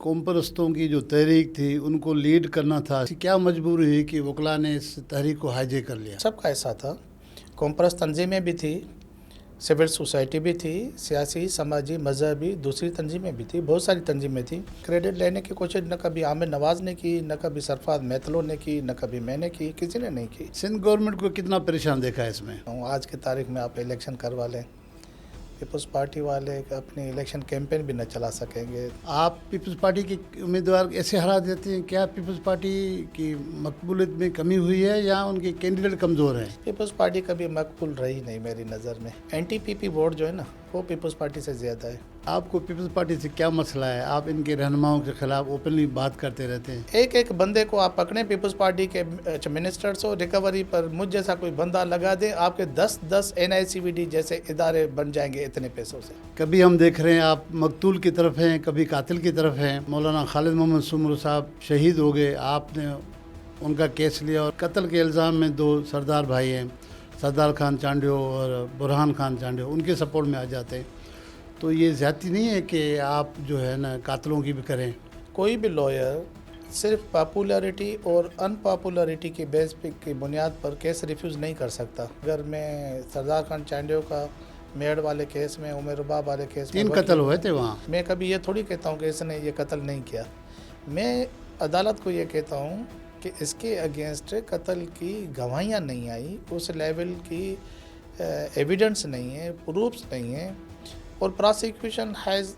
قوم پرستوں کی جو تحریک تھی ان کو لیڈ کرنا تھا، کیا مجبوری ہوئی کہ وکلا نے اس تحریک کو ہائی کر لیا؟ سب کا ایسا تھا، قوم پرست تنظیمیں بھی تھی، سول سوسائٹی بھی تھی، سیاسی سماجی مذہبی دوسری تنظیمیں بھی تھی، بہت ساری تنظیمیں تھیں۔ کریڈٹ لینے کی کوشش نہ کبھی عامر نواز نے کی، نہ کبھی سرفراز میتلو نے کی، نہ کبھی میں نے کی، کسی نے نہیں کی۔ سندھ گورنمنٹ کو کتنا پریشان دیکھا ہے اس میں؟ آج کی تاریخ میں آپ الیکشن کروا لیں، پیپلز پارٹی والے اپنی الیکشن کیمپین بھی نہ چلا سکیں گے۔ آپ پیپلز پارٹی کے امیدوار ایسے ہرا دیتے ہیں، کیا پیپلز پارٹی کی مقبولیت میں کمی ہوئی ہے یا ان کے کینڈیڈیٹ کمزور ہیں؟ پیپلز پارٹی کبھی مقبول رہی نہیں میری نظر میں۔ N T P P vote جو ہے نا وہ پیپلز پارٹی سے زیادہ ہے۔ آپ کو پیپلز پارٹی سے کیا مسئلہ ہے؟ آپ ان کے رہنماؤں کے خلاف اوپنلی بات کرتے رہتے ہیں۔ ایک ایک بندے کو آپ پکڑیں پیپلز پارٹی کے منسٹرز ہو، ریکوری پر مجھ جیسا کوئی بندہ لگا دیں، آپ کے 10 NICVD جیسے ادارے بن جائیں گے اتنے پیسوں سے۔ کبھی ہم دیکھ رہے ہیں آپ مقتول کی طرف ہیں، کبھی قاتل کی طرف ہیں۔ مولانا خالد محمد سومرو صاحب شہید ہو گئے، آپ نے ان کا کیس لیا اور قتل کے الزام میں 2 سردار بھائی ہیں، سردار خان چانڈیو اور برہان خان چانڈیو، ان کے سپورٹ میں آ جاتے ہیں۔ تو یہ زیادتی نہیں ہے کہ آپ جو ہے نا قاتلوں کی بھی کریں؟ کوئی بھی لائر صرف پاپولیرٹی اور ان پاپولیرٹی کی بیس کی بنیاد پر کیس ریفیوز نہیں کر سکتا۔ اگر میں سردار خان چانڈیو کا میڑ والے کیس میں، عمر رباب والے کیس میں 3 قتل ہوئے تھے وہاں، میں کبھی یہ تھوڑی کہتا ہوں کہ اس نے یہ قتل نہیں کیا۔ میں عدالت کو یہ کہتا ہوں کہ اس کے اگینسٹ قتل کی گواہیاں نہیں آئی، اس لیول کی ایویڈنس نہیں ہے، پروفس نہیں ہیں، اور prosecution has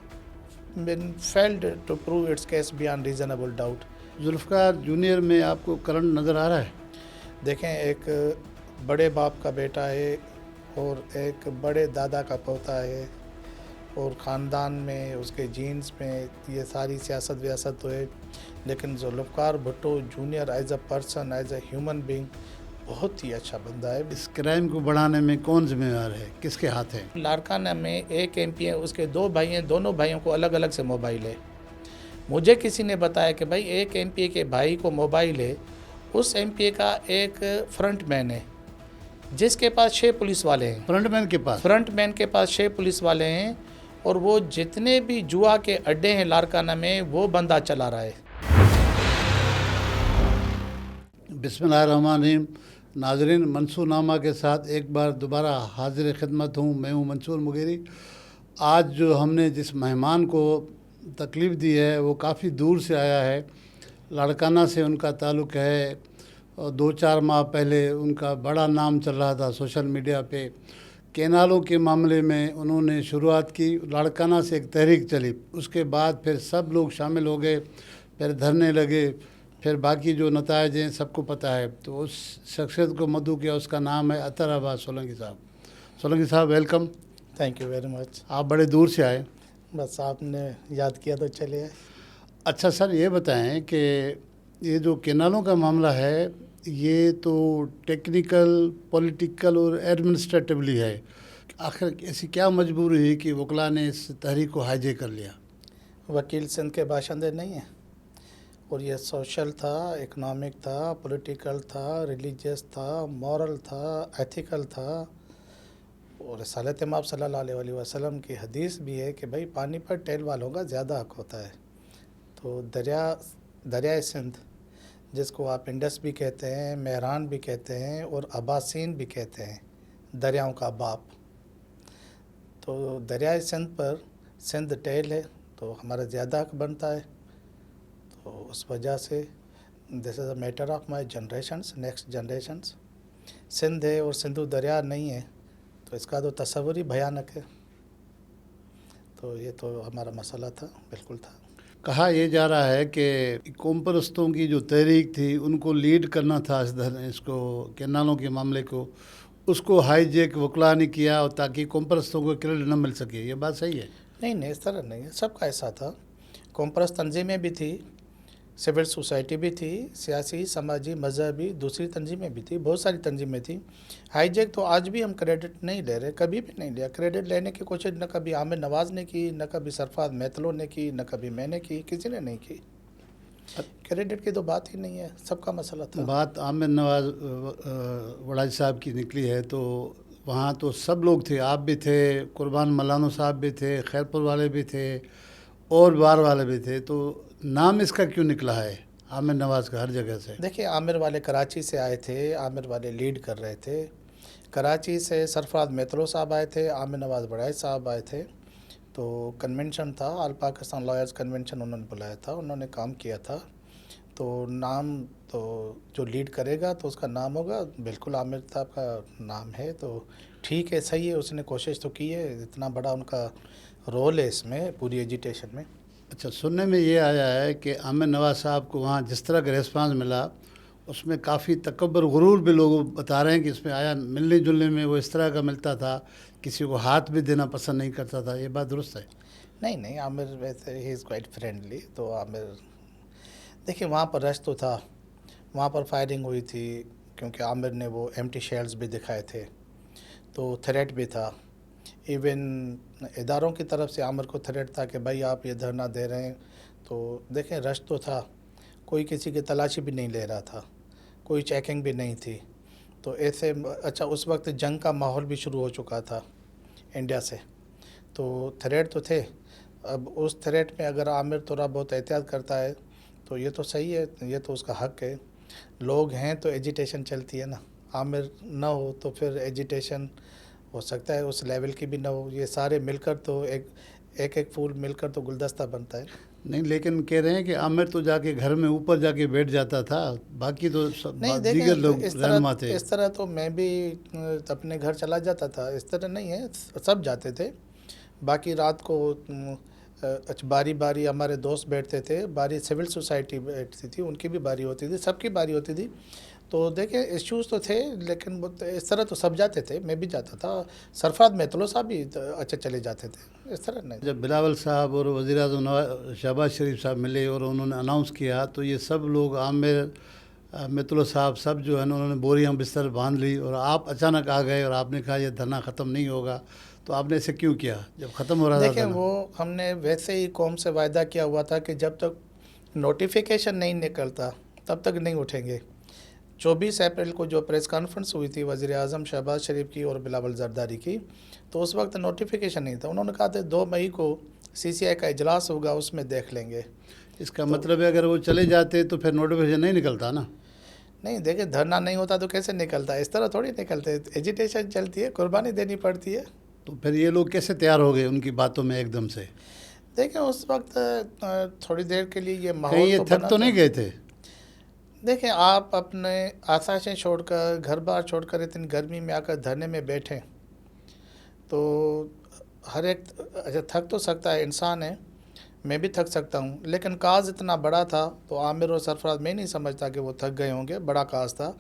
been failed to prove its case beyond reasonable doubt۔ Zulfiqar junior میں آپ کو کرنٹ نظر آ رہا ہے؟ دیکھیں، ایک بڑے باپ کا بیٹا ہے اور ایک بڑے دادا کا پوتا ہے، اور خاندان میں اس کے جینز میں یہ ساری سیاست ویاست تو ہے، لیکن Zulfiqar Bhutto junior as a person, as a human being بہت ہی اچھا بندہ ہے۔ اس کرائم کو بڑھانے میں کون ذمہ دار ہے؟ کس کے ہاتھ ہے؟ لاڑکانہ میں ایک MP ہے، اس کے 2 بھائی ہیں، دونوں بھائیوں کو الگ الگ سے موبائل ہے۔ مجھے کسی نے بتایا کہ بھائی ایک MP کے بھائی کو موبائل ہے، اس MP کا ایک فرنٹ مین ہے جس کے پاس 6 پولیس والے ہیں۔ فرنٹ مین کے پاس؟ فرنٹ مین کے پاس 6 پولیس والے ہیں، اور وہ جتنے بھی جوا کے اڈے ہیں لاڑکانہ میں وہ بندہ چلا رہا ہے۔ بسم اللہ الرحمن الرحیم۔ ناظرین، منصور نامہ کے ساتھ ایک بار دوبارہ حاضر خدمت ہوں۔ میں ہوں منصور مغیری۔ آج جو ہم نے جس مہمان کو تکلیف دی ہے وہ کافی دور سے آیا ہے، لاڑکانہ سے ان کا تعلق ہے، اور 2-4 ماہ پہلے ان کا بڑا نام چل رہا تھا سوشل میڈیا پہ۔ کینالوں کے معاملے میں انہوں نے شروعات کی، لاڑکانہ سے ایک تحریک چلی، اس کے بعد پھر سب لوگ شامل ہو گئے، پھر دھرنے لگے، پھر باقی جو نتائج ہیں سب کو پتہ ہے۔ تو اس شخصیت کو مدعو کیا، اس کا نام ہے اطہر عباس سولنگی صاحب۔ سولنگی صاحب welcome. Thank you very much. آپ بڑے دور سے آئے۔ بس آپ نے یاد کیا تو چلے۔ اچھا سر، یہ بتائیں کہ یہ جو کینالوں کا معاملہ ہے یہ تو ٹیکنیکل، پولیٹیکل اور ایڈمنسٹریٹولی ہے، آخر ایسی کیا مجبوری ہوئی کہ وکلا نے اس تحریک کو ہائی کر لیا؟ وکیل سندھ کے باشندے نہیں ہیں، اور یہ سوشل تھا، اکنامک تھا، پولیٹیکل تھا، ریلیجیس تھا، مورل تھا، ایتھیکل تھا، اور رسالت امام صلی اللہ علیہ وسلم کی حدیث بھی ہے کہ بھائی پانی پر ٹیل والوں کا زیادہ حق ہوتا ہے۔ تو دریائے سندھ، جس کو آپ انڈس بھی کہتے ہیں، مہران بھی کہتے ہیں، اور اباسین بھی کہتے ہیں، دریاؤں کا باپ، تو دریائے سندھ پر سندھ ٹیل ہے تو ہمارا زیادہ حق بنتا ہے۔ تو اس وجہ سے this is a matter of my generations, next generations. Sindh ہے اور سندھو دریا نہیں ہے تو اس کا تو تصور ہی بھیانک ہے۔ تو یہ تو ہمارا مسئلہ تھا، بالکل تھا۔ کہا یہ جا رہا ہے کہ قوم پرستوں کی جو تحریک تھی ان کو لیڈ کرنا تھا، اس کو کینالوں کے معاملے کو، اس کو ہائی جیک وکلا نے کیا، اور تاکہ قوم پرستوں کو کریڈٹ نہ مل سکے۔ یہ بات صحیح ہے؟ نہیں، اس طرح نہیں ہے، سب کا ایسا تھا۔ قوم پرست تنظیمیں بھی تھی، سول سوسائٹی بھی تھی، سیاسی سماجی مذہبی دوسری تنظیمیں بھی تھی، بہت ساری تنظیمیں تھیں۔ ہائی جیک تو آج بھی ہم کریڈٹ نہیں لے رہے، کبھی بھی نہیں لیا۔ کریڈٹ لینے کی کوشش نہ کبھی عامر نواز نے کی، نہ کبھی سرفراز میتلو نے کی، نہ کبھی میں نے کی، کسی نے نہیں کی۔ کریڈٹ کی تو بات ہی نہیں ہے، سب کا مسئلہ تھا۔ بات عامر نواز وڑاج صاحب کی نکلی ہے تو وہاں تو سب لوگ تھے، آپ بھی تھے، قربان ملانو صاحب بھی تھے، خیرپور والے بھی تھے، اور باہر والے بھی تھے، تو نام اس کا کیوں نکلا ہے عامر نواز کا ہر جگہ سے؟ دیکھیے عامر والے کراچی سے آئے تھے، عامر والے لیڈ کر رہے تھے، کراچی سے سرفراز میترو صاحب آئے تھے، عامر نواز بڑھائی صاحب آئے تھے، تو کنونشن تھا، آل پاکستان لائرز کنونشن انہوں نے بلایا تھا، انہوں نے کام کیا تھا، تو نام تو جو لیڈ کرے گا تو اس کا نام ہوگا، بالکل عامر صاحب کا نام ہے، تو ٹھیک ہے، صحیح ہے، اس نے کوشش تو کی ہے، اتنا بڑا ان کا رول ہے اس میں پوری ایجیٹیشن میں۔ اچھا، سننے میں یہ آیا ہے کہ عامر نواز صاحب کو وہاں جس طرح کا ریسپانس ملا اس میں کافی تکبر غرور بھی لوگ بتا رہے ہیں کہ اس میں آیا، ملنے جلنے میں وہ اس طرح کا ملتا تھا، کسی کو ہاتھ بھی دینا پسند نہیں کرتا تھا، یہ بات درست ہے؟ نہیں عامر ویسے ہی از کوائٹ فرینڈلی، تو عامر دیکھیں وہاں پر رش تو تھا، وہاں پر فائرنگ ہوئی تھی، کیونکہ عامر نے وہ ایمٹی شیلز بھی دکھائے تھے، تو تھریٹ بھی تھا، ایون اداروں کی طرف سے عامر کو تھریٹ تھا کہ بھائی آپ یہ دھرنا دے رہے ہیں، تو دیکھیں رش تو تھا، کوئی کسی کی تلاشی بھی نہیں لے رہا تھا، کوئی چیکنگ بھی نہیں تھی، تو ایسے اچھا اس وقت جنگ کا ماحول بھی شروع ہو چکا تھا انڈیا سے، تو تھریٹ تو تھے، اب اس تھریٹ میں اگر عامر تھوڑا بہت احتیاط کرتا ہے تو یہ تو صحیح ہے، یہ تو اس کا حق ہے، لوگ ہیں تو ایجیٹیشن چلتی ہے نا، عامر نہ ہو تو پھر ایجیٹیشن ہو سکتا ہے اس لیول کی بھی نہ ہو، یہ سارے مل کر تو ایک پھول مل کر تو گلدستہ بنتا ہے۔ نہیں، لیکن کہہ رہے ہیں کہ عامر تو جا کے گھر میں اوپر جا کے بیٹھ جاتا تھا، باقی تو نہیں دیکھیں دیگر لوگ اس طرح رہنما تھے۔ اس طرح تو میں بھی اپنے گھر چلا جاتا تھا، اس طرح نہیں ہے، سب جاتے تھے، باقی رات کو باری باری ہمارے دوست بیٹھتے تھے، باری سول سوسائٹی بیٹھتی تھی، ان کی بھی باری ہوتی تھی، سب کی باری ہوتی تھی، تو دیکھیں ایشوز تو تھے، لیکن اس طرح تو سب جاتے تھے، میں بھی جاتا تھا، سرفراز میتلو صاحب بھی اچھا چلے جاتے تھے، اس طرح نہیں۔ جب بلاول صاحب اور وزیر اعظم شہباز شریف صاحب ملے اور انہوں نے اناؤنس کیا تو یہ سب لوگ عامر متلو صاحب سب جو ہے نا انہوں نے بوریاں بستر باندھ لی، اور آپ اچانک آ گئے اور آپ نے کہا یہ دھرنا ختم نہیں ہوگا، تو آپ نے اسے کیوں کیا جب ختم ہو رہا تھا دیکھیں دھرنا؟ وہ ہم نے ویسے ہی قوم سے وعدہ کیا ہوا تھا کہ جب تک نوٹیفیکیشن نہیں نکلتا تب تک نہیں اٹھیں گے۔ 24 اپریل کو جو پریس کانفرنس ہوئی تھی وزیر اعظم شہباز شریف کی اور بلاول زرداری کی، تو اس وقت نوٹیفیکیشن نہیں تھا، انہوں نے کہا تھا 2 مئی کو سی سی آئی کا اجلاس ہوگا، اس میں دیکھ لیں گے۔ اس کا مطلب ہے اگر وہ چلے جاتے تو پھر نوٹیفیکیشن نہیں نکلتا نا؟ نہیں دیکھیں دھرنا نہیں ہوتا تو کیسے نکلتا ہے، اس طرح تھوڑی نکلتے، ایجیٹیشن چلتی ہے، قربانی دینی پڑتی ہے۔ تو پھر یہ لوگ کیسے تیار ہو گئے ان کی باتوں میں ایک دم سے؟ دیکھیں اس وقت تھوڑی دیر کے لیے یہ کہیں ماحول یہ تو تھک بنا تو تھا۔ نہیں گئے تھے؟ دیکھیں آپ اپنے آسائشیں چھوڑ کر، گھر بار چھوڑ کر اتنی گرمی میں آ کر دھرنے میں بیٹھیں تو ہر ایک اچھا تھک تو سکتا ہے، انسان ہے، میں بھی تھک سکتا ہوں، لیکن کاز اتنا بڑا تھا تو عامر اور سرفراز میں نہیں سمجھتا کہ وہ تھک گئے ہوں گے، بڑا کاز تھا،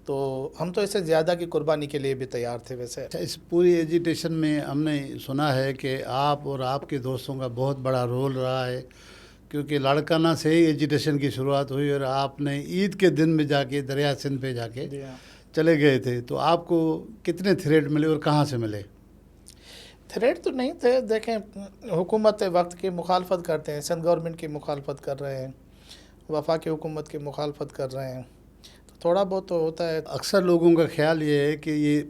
تو ہم تو اس سے زیادہ کی قربانی کے لیے بھی تیار تھے ویسے۔ اچھا، اس پوری ایجیٹیشن میں ہم نے سنا ہے کہ آپ اور آپ کے دوستوں کا بہت بڑا رول رہا ہے، کیونکہ لاڑکانہ سے ہی ایجیٹیشن کی شروعات ہوئی اور آپ نے عید کے دن میں جا کے دریا سندھ پہ جا کے جی ہاں، چلے گئے تھے، تو آپ کو کتنے تھریڈ ملے اور کہاں سے ملے؟ تھریٹ تو نہیں تھے، دیکھیں حکومت وقت کی مخالفت کرتے ہیں، سندھ گورنمنٹ کی مخالفت کر رہے ہیں، وفاقی حکومت کی مخالفت کر رہے ہیں، تو تھوڑا بہت تو ہوتا ہے۔ اکثر لوگوں کا خیال یہ ہے کہ یہ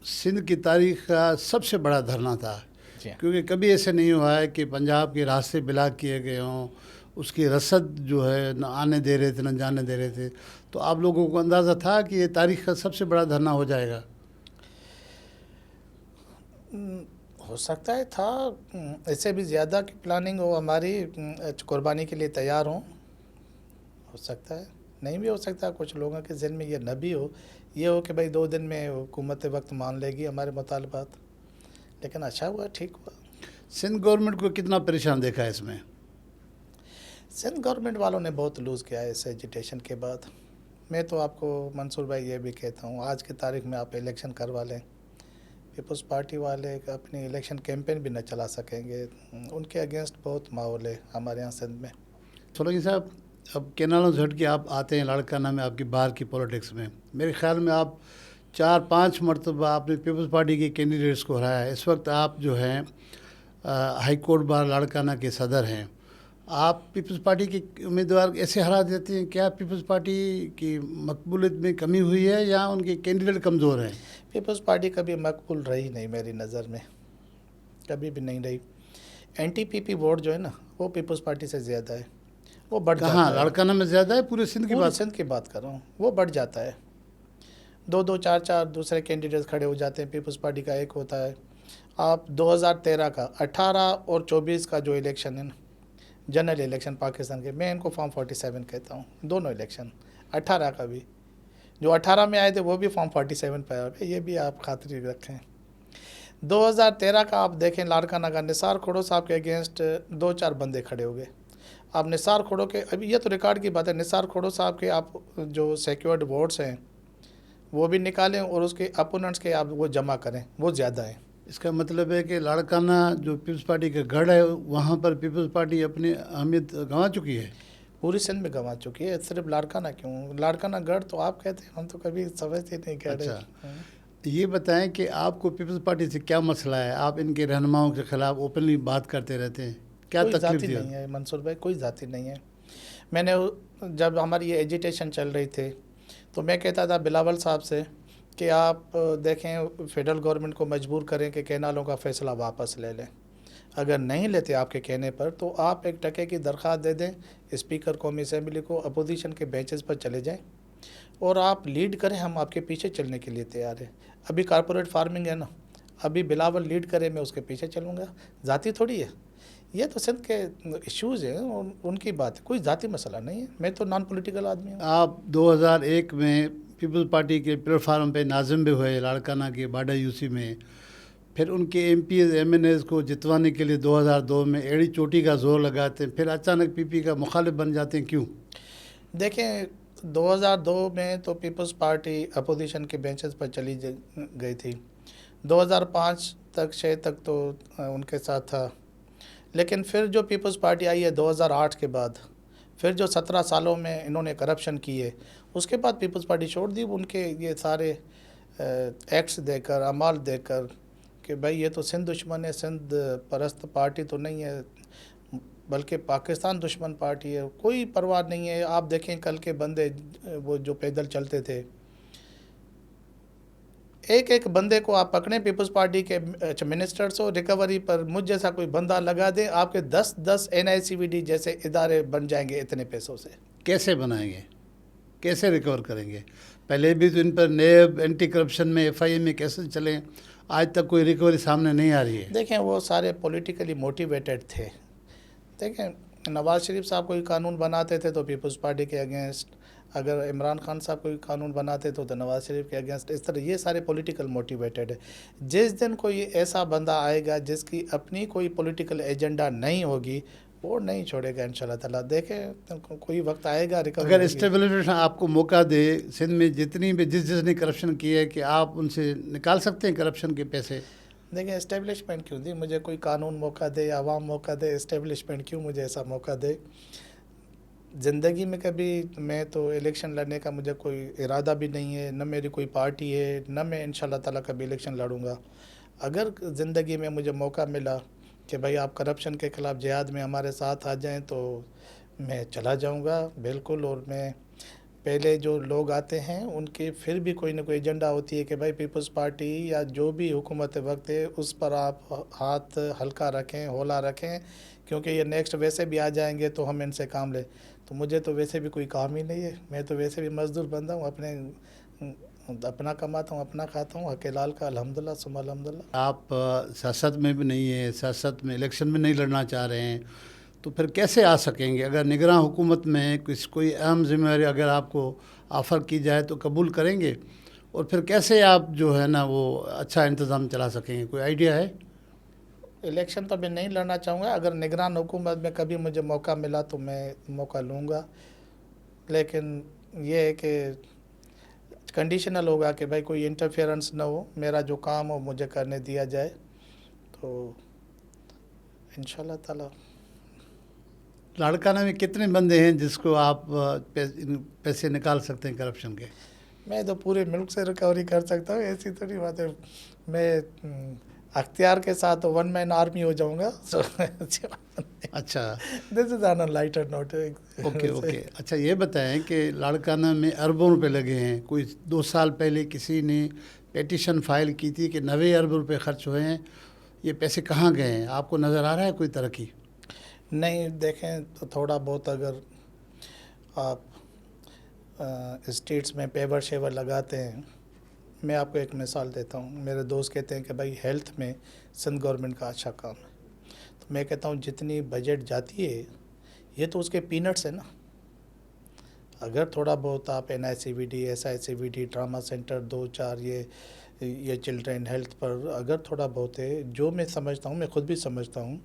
سندھ کی تاریخ کا سب سے بڑا دھرنا تھا، جی ہاں، کیونکہ کبھی ایسے نہیں ہوا ہے کہ پنجاب کے راستے بلاک کیے گئے ہوں، اس کی رسد جو ہے نہ آنے دے رہے تھے نہ جانے دے رہے تھے، تو آپ لوگوں کو اندازہ تھا کہ یہ تاریخ کا سب سے بڑا دھرنا ہو جائے گا؟ ہو سکتا ہے تھا، اس سے بھی زیادہ کی پلاننگ ہو ہماری، قربانی کے لیے تیار ہوں، ہو سکتا ہے، نہیں بھی ہو سکتا، کچھ لوگوں کے ذہن میں یہ نہ بھی ہو، یہ ہو کہ بھائی 2 دن میں حکومت وقت مان لے گی ہمارے مطالبات، لیکن اچھا ہوا، ٹھیک ہوا۔ سندھ گورنمنٹ کو کتنا پریشان دیکھا ہے اس میں؟ سندھ گورنمنٹ والوں نے بہت لوز کیا ہے اس ایجیٹیشن کے بعد، میں تو آپ کو منصور بھائی یہ بھی کہتا ہوں آج کی تاریخ میں آپ الیکشن کروا لیں، پیپلز پارٹی والے اپنی الیکشن کیمپین بھی نہ چلا سکیں گے، ان کے اگینسٹ بہت ماحول ہے ہمارے یہاں سندھ میں۔ سولنگی صاحب، اب کینالوں سے ہٹ کے آپ آتے ہیں لاڑکانہ میں، آپ کی باہر کی پولیٹکس میں، میرے خیال میں آپ 4-5 مرتبہ آپ نے پیپلز پارٹی کے کینڈیڈیٹس کو ہرایا ہے، اس وقت آپ جو ہیں ہائی کورٹ بار لاڑکانہ کے صدر ہیں، آپ پیپلز پارٹی کے امیدوار ایسے ہرا دیتے ہیں، کیا پیپلز پارٹی کی مقبولیت میں کمی ہوئی ہے یا ان کے کینڈیڈیٹ کمزور ہیں؟ پیپلز پارٹی کبھی مقبول رہی نہیں میری نظر میں، کبھی بھی نہیں رہی، N T P P vote جو ہے نا وہ پیپلز پارٹی سے زیادہ ہے، وہ بڑھ جاتا کہاں ہے۔ لاڑکانہ میں زیادہ ہے؟ پورے سندھ کی پوری بات؟ سندھ کی بات کر رہا ہوں، وہ بڑھ جاتا ہے، 2 2 4 4 دوسرے کینڈیڈیٹس کھڑے ہو جاتے ہیں، پیپلز پارٹی کا ایک ہوتا ہے۔ آپ 2013 کا 18 اور 24 کا جو الیکشن ہے نا، جنرل الیکشن پاکستان کے، میں ان کو فارم 47 کہتا ہوں، دونوں الیکشن 18 کا بھی، جو 18 میں آئے تھے وہ بھی فارم 47 پہ آ گئے، یہ بھی آپ خاطری رکھیں۔ 2013 کا آپ دیکھیں لاڑکانہ کا، نثار کھڑو صاحب کے اگینسٹ 2 4 بندے کھڑے ہو گئے۔ آپ نثار کھڑو کے، ابھی یہ تو ریکارڈ کی بات ہے، نثار کھڑو صاحب کے آپ جو سیکیورڈ ووٹس ہیں وہ بھی نکالیں اور اس کے اپوننٹس کے آپ وہ جمع کریں، وہ زیادہ ہیں۔ اس کا مطلب ہے کہ لاڑکانہ جو پیپلز پارٹی کا گڑھ ہے وہاں پر پیپلز پارٹی اپنی اہمیت گنوا چکی ہے۔ پوری سندھ میں گنوا چکی ہے، صرف لاڑکانہ کیوں، لاڑکانہ گڑھ تو آپ کہتے ہیں، ہم تو کبھی سمجھتے نہیں کہہ رہے۔ اچھا، یہ بتائیں کہ آپ کو پیپلز پارٹی سے کیا مسئلہ ہے؟ آپ ان کے رہنماؤں کے خلاف اوپنلی بات کرتے رہتے ہیں، کیا کوئی تکلیف ذاتی دی؟ نہیں ہے منصور بھائی، کوئی ذاتی نہیں ہے۔ میں نے جب ہماری یہ ایجیٹیشن چل رہی تھی تو میں کہتا تھا بلاول صاحب سے کہ آپ دیکھیں فیڈرل گورنمنٹ کو مجبور کریں کہ کینالوں کا فیصلہ واپس لے لیں، اگر نہیں لیتے آپ کے کہنے پر تو آپ ایک ٹکے کی درخواست دے دیں اسپیکر قومی اسمبلی کو، اپوزیشن کے بینچز پر چلے جائیں اور آپ لیڈ کریں، ہم آپ کے پیچھے چلنے کے لیے تیار ہیں۔ ابھی کارپوریٹ فارمنگ ہے نا، ابھی بلاول لیڈ کرے میں اس کے پیچھے چلوں گا، ذاتی تھوڑی ہے، یہ تو سندھ کے ایشوز ہیں، ان کی بات ہے، کوئی ذاتی مسئلہ نہیں ہے، میں تو نان پولیٹیکل آدمی ہوں۔ آپ 2001 میں پیپلز پارٹی کے پلیٹ فارم پہ ناظم بھی ہوئے لاڑکانہ کے باڈا یوسی میں، پھر ان کے M Ps M N As کو جتوانے کے لیے 2002 میں ایڑی چوٹی کا زور لگاتے ہیں، پھر اچانک پی پی کا مخالف بن جاتے ہیں، کیوں؟ دیکھیں 2002 میں تو پیپلز پارٹی اپوزیشن کے بینچز پر چلی گئی تھی، 2005 تک 6 تک تو ان کے ساتھ تھا، لیکن پھر جو پیپلز پارٹی آئی ہے 2008 کے بعد، پھر جو 17 سالوں میں انہوں نے کرپشن کی ہے، اس کے بعد پیپلز پارٹی چھوڑ دی، ان کے یہ سارے ایکٹس دے کر، اعمال دے کر کہ بھائی یہ تو سندھ دشمن ہے، سندھ پرست پارٹی تو نہیں ہے بلکہ پاکستان دشمن پارٹی ہے، کوئی پرواہ نہیں ہے۔ آپ دیکھیں کل کے بندے وہ جو پیدل چلتے تھے، ایک ایک بندے کو آپ پکڑیں پیپلز پارٹی کے منسٹرز ہو، ریکوری پر مجھ جیسا کوئی بندہ لگا دیں، آپ کے 10 NICVD جیسے ادارے بن جائیں گے اتنے پیسوں سے۔ کیسے بنائیں گے؟ کیسے ریکور کریں گے؟ پہلے بھی تو ان پر نیب اینٹی کرپشن میں FIA میں کیسے چلیں، آج تک کوئی ریکوری سامنے نہیں آ رہی ہے۔ دیکھیں وہ سارے پولیٹیکلی موٹیویٹڈ تھے، دیکھیں نواز شریف صاحب کوئی قانون بناتے تھے تو پیپلز پارٹی کے اگینسٹ، اگر عمران خان صاحب کوئی قانون بناتے تو نواز شریف کے اگینسٹ، اس طرح یہ سارے پولیٹیکل موٹیویٹڈ ہے۔ جس دن کوئی ایسا بندہ آئے گا جس کی اپنی کوئی پولیٹیکل ایجنڈا نہیں ہوگی، وہ نہیں چھوڑے گا انشاءاللہ تعالیٰ، دیکھیں کوئی وقت آئے گا ریکوری اگر ہوگی۔ اسٹیبلشمنٹ آپ کو موقع دے سندھ میں جتنی بھی جس نے کرپشن کی ہے، کہ آپ ان سے نکال سکتے ہیں کرپشن کے پیسے؟ دیکھیں اسٹیبلشمنٹ کیوں دی، مجھے کوئی قانون موقع دے، عوام موقع دے، اسٹیبلشمنٹ کیوں مجھے ایسا موقع دے؟ زندگی میں کبھی میں تو الیکشن لڑنے کا مجھے کوئی ارادہ بھی نہیں ہے، نہ میری کوئی پارٹی ہے، نہ میں انشاءاللہ تعالیٰ کبھی الیکشن لڑوں گا۔ اگر زندگی میں مجھے موقع ملا کہ بھائی آپ کرپشن کے خلاف جہاد میں ہمارے ساتھ آ جائیں تو میں چلا جاؤں گا بالکل، اور میں پہلے جو لوگ آتے ہیں ان کے پھر بھی کوئی نہ کوئی ایجنڈا ہوتی ہے کہ بھائی پیپلز پارٹی یا جو بھی حکومت وقت ہے اس پر آپ ہاتھ ہلکا رکھیں، ہولا رکھیں، کیونکہ یہ نیکسٹ ویسے بھی آ جائیں گے تو ہم ان سے کام لیں۔ تو مجھے تو ویسے بھی کوئی کام ہی نہیں ہے، میں تو ویسے بھی مزدور بندہ ہوں، اپنا کماتا ہوں، اپنا کھاتا ہوں، حق لال کا الحمدللہ ثم الحمدللہ۔ آپ سیاست میں بھی نہیں ہیں، سیاست میں الیکشن میں نہیں لڑنا چاہ رہے ہیں، تو پھر کیسے آ سکیں گے؟ اگر نگراں حکومت میں کوئی اہم ذمہ داری اگر آپ کو آفر کی جائے تو قبول کریں گے؟ اور پھر کیسے آپ جو ہے نا وہ اچھا انتظام چلا سکیں گے؟ کوئی آئیڈیا ہے؟ الیکشن تو میں نہیں لڑنا چاہوں گا، اگر نگران حکومت میں کبھی مجھے موقع ملا تو میں موقع لوں گا، لیکن یہ ہے کہ کنڈیشنل ہوگا کہ بھائی کوئی انٹرفیئرنس نہ ہو، میرا جو کام ہو مجھے کرنے دیا جائے، تو انشاءاللہ تعالیٰ۔ لاڑکانہ میں کتنے بندے ہیں جس کو آپ پیسے نکال سکتے ہیں کرپشن کے؟ میں تو پورے ملک سے ریکوری کر سکتا ہوں، ایسی تو نہیں بات ہے، میں اختیار کے ساتھ ون مین آرمی ہو جاؤں گا۔ اچھا، دس از آن اے لائٹر نوٹ۔ اوکے۔ اچھا یہ بتائیں کہ لاڑکانہ میں اربوں روپے لگے ہیں، کوئی 2 سال پہلے کسی نے پیٹیشن فائل کی تھی کہ 90 ارب روپے خرچ ہوئے ہیں، یہ پیسے کہاں گئے ہیں؟ آپ کو نظر آ رہا ہے کوئی ترقی؟ نہیں دیکھیں تو تھوڑا بہت اگر آپ اسٹریٹس میں پیور شیور لگاتے ہیں، میں آپ کو ایک مثال دیتا ہوں. میرے دوست کہتے ہیں کہ بھائی ہیلتھ میں سندھ گورنمنٹ کا اچھا کام ہے، تو میں کہتا ہوں جتنی بجٹ جاتی ہے یہ تو اس کے پینٹس ہیں نا. اگر تھوڑا بہت آپ NICVD SICVD ٹراما سینٹر 2-4 یہ چلڈرن ہیلتھ پر اگر تھوڑا بہت ہے، جو میں سمجھتا ہوں، میں خود بھی سمجھتا ہوں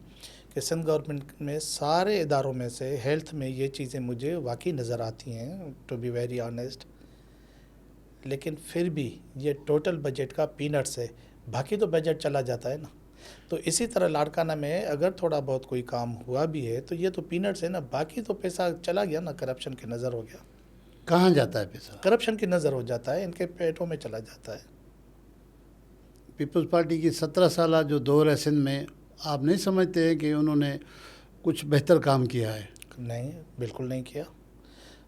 کہ سندھ گورنمنٹ میں سارے اداروں میں سے ہیلتھ میں یہ چیزیں مجھے واقعی نظر آتی ہیں، ٹو بی ویری آنیسٹ. لیکن پھر بھی یہ ٹوٹل بجٹ کا پینٹس ہے، باقی تو بجٹ چلا جاتا ہے نا. تو اسی طرح لاڑکانہ میں اگر تھوڑا بہت کوئی کام ہوا بھی ہے تو یہ تو پینٹس ہے نا، باقی تو پیسہ چلا گیا نا، کرپشن کی نظر ہو گیا. کہاں جاتا ہے پیسہ؟ کرپشن کی نظر ہو جاتا ہے، ان کے پیٹوں میں چلا جاتا ہے. پیپلز پارٹی کی 17 سالہ جو دور ہے سندھ میں، آپ نہیں سمجھتے ہیں کہ انہوں نے کچھ بہتر کام کیا ہے؟ نہیں، بالکل نہیں کیا.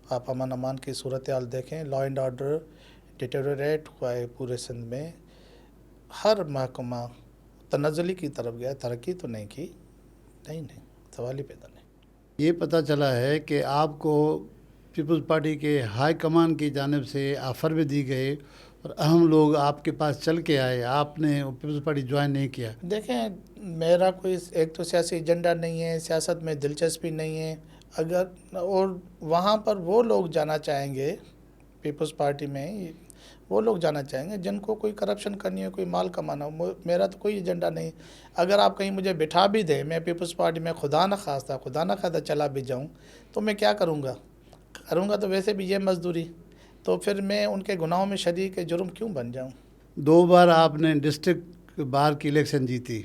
آپ امن امان کی صورتحال دیکھیں، لا اینڈ آرڈر ڈیٹیریٹ ہوا ہے پورے سندھ میں. ہر محکمہ تنزلی کی طرف گیا، ترقی تو نہیں کی. نہیں، سوال ہی پیدا نہیں. یہ پتہ چلا ہے کہ آپ کو پیپلز پارٹی کے ہائی کمان کی جانب سے آفر بھی دی گئے اور اہم لوگ آپ کے پاس چل کے آئے، آپ نے پیپلز پارٹی جوائن نہیں کیا. دیکھیں میرا کوئی ایک تو سیاسی ایجنڈا نہیں ہے، سیاست میں دلچسپی نہیں ہے. اگر اور وہاں پر وہ لوگ جانا چاہیں گے، پیپلز پارٹی میں وہ لوگ جانا چاہیں گے جن کو کوئی کرپشن کرنی ہو، کوئی مال کمانا ہو. میرا تو کوئی ایجنڈا نہیں. اگر آپ کہیں مجھے بٹھا بھی دیں، میں پیپلز پارٹی میں خدا نہ خواستہ چلا بھی جاؤں تو میں کیا کروں گا تو ویسے بھی یہ مزدوری. تو پھر میں ان کے گناہوں میں شریک جرم کیوں بن جاؤں. 2 بار آپ نے ڈسٹرکٹ بار کی الیکشن جیتی،